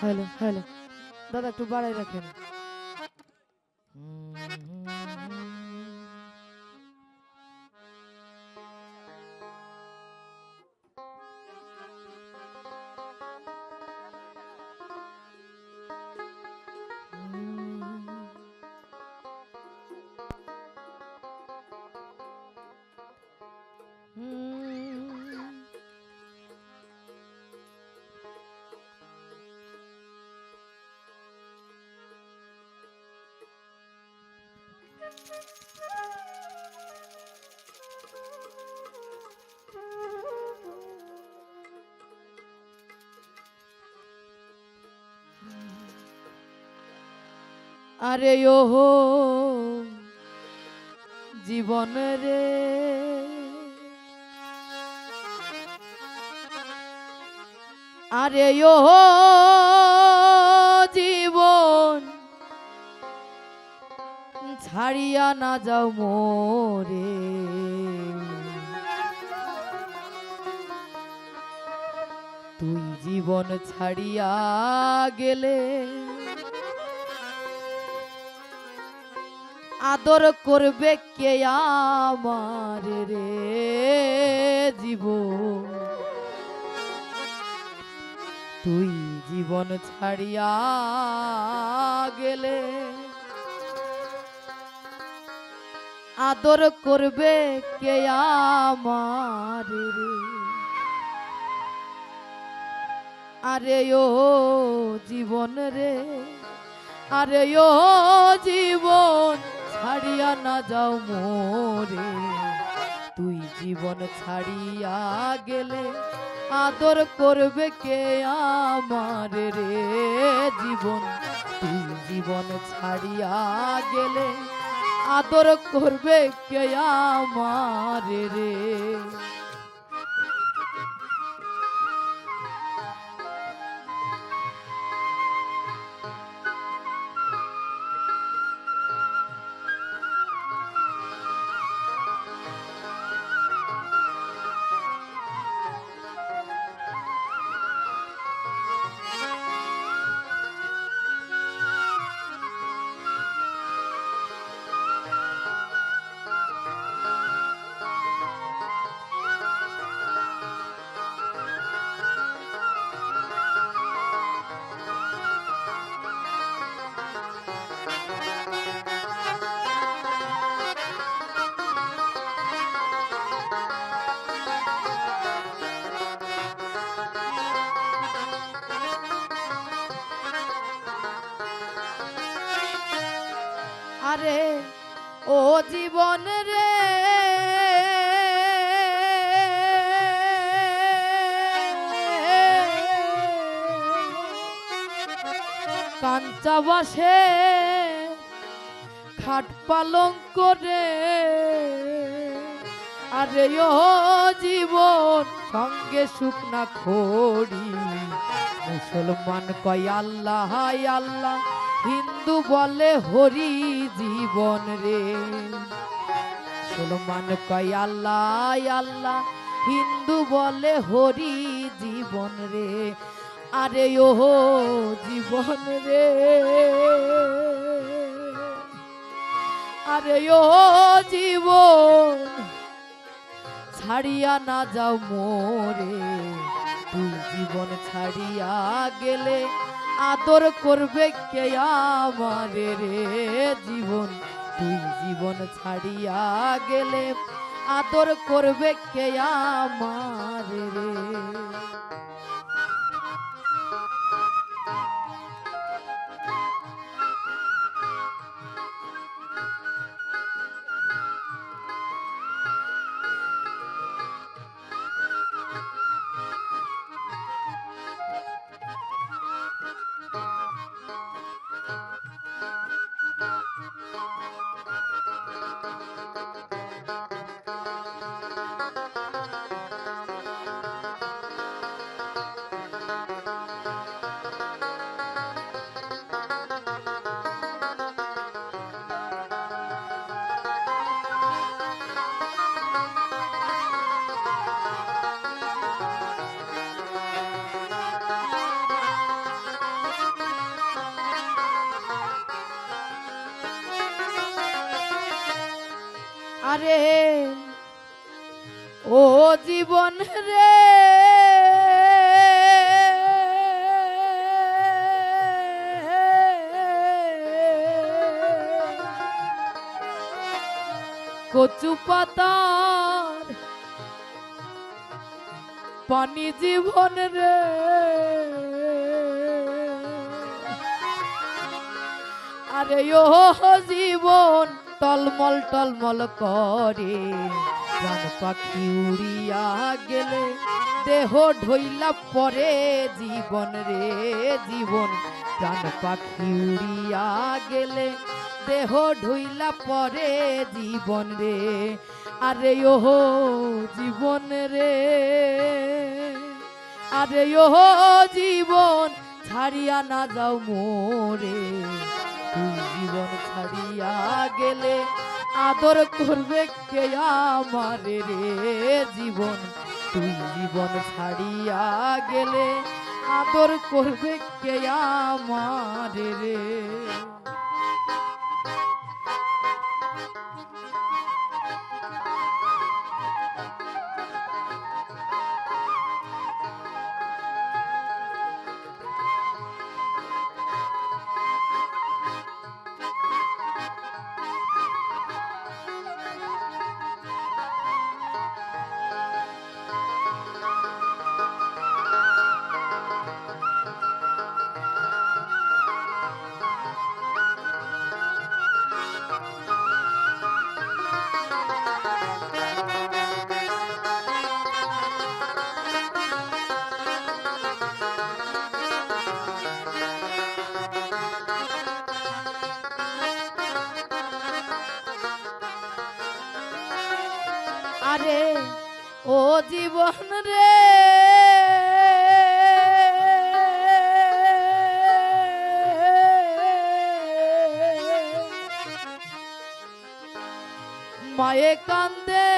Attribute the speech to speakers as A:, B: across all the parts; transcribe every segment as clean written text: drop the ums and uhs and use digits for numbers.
A: Hello hello দাদা একটু বাড়াই রাখেন। আরে ওহো জীবন রে, আরে ওহো জীবন ছাড়িয়া না যাও মোরে, তুই জীবন ছাড়িয়া গেলে আদর করবে কে আমার রে জীবন, তুই জীবন ছাড়িয়া গেলে আদর করবে কে আমার রে। আরে ও জীবন রে, আরে ও জীবন ছাড়িয়া না যাও মোরে, তুই জীবন ছাড়িয়া গেলে আদর করবে কে আমার রে জীবন, তুই জীবন ছাড়িয়া গেলে আদর করবে কে আমার রে। আরে ও জীবন রে, কাঞ্চা বাসে খাট পালঙ্ক রে, আরে ও জীবন সঙ্গে শুকনা খড়ি, মুসলমান কয় আল্লাহ আল্লাহ, হিন্দু বলে হরি জীবন রে, মুসলমান কয় আল্লাহ আল্লাহ, হিন্দু বলে হরি জীবন রে। আরে ও জীবন রে, আরে ও জীবন ছাড়িয়া না যাও মোরে, তুই জীবন ছাড়িয়া গেলে আদর করবে কে আমার রে জীবন, তুই জীবন ছাড়িয়া গেলে আদর করবে কে আমার রে। আরে ও জীবন রে কচু পাতার পানি জীবন রে আরে ও জীবন টলমল টলমল করে প্রাণ পাখি উড়িয়া গেলে দেহ ঢইলা পরে জীবন রে জীবন প্রাণ পাখি উড়িয়া গেলে দেহ ঢইলা পরে জীবন রে আরে ও জীবন রে আরে ও জীবন ছাড়িয়া না যাও মোরে তুই জীবন ছাড়িয়া গেলে আদর করবে কে আমারে রে জীবন তুই জীবন ছাড়িয়া গেলে আদর করবে কে আমারে রে আরে ও জীবন রে মায়ে কান্দে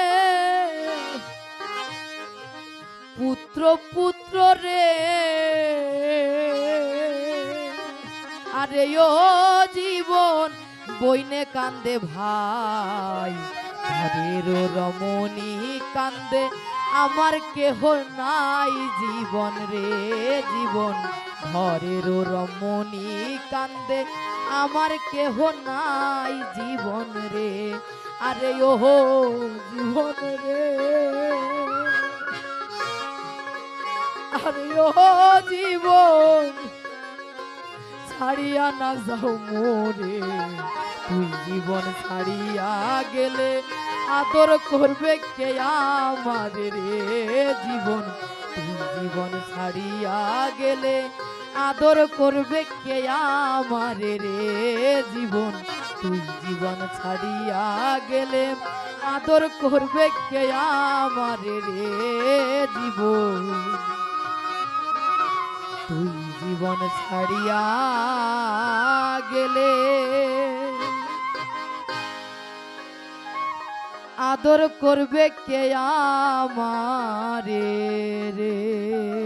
A: পুত্র পুত্র রে আরে ও জীবন বইনে কান্দে ভাই ঘরের রমণী কান্দে আমার কেহ নাই জীবন রে জীবন ঘরের রমণী কান্দে আমার কেহ নাই জীবন রে আরে ও জীবন রে আরে ও জীবন ছাড়িয়া না যাও মোরে তুই জীবন ছাড়িয়া গেলে আদর করবে কে আমারে রে জীবন তুই জীবন ছাড়িয়া গেলে আদর করবে কে আমারে রে জীবন তুই জীবন ছাড়িয়া গেলে আদর করবে কে আমারে রে জীবন তুই জীবন ছাড়িয়া গেলে আদর করবে কে আমারে রে।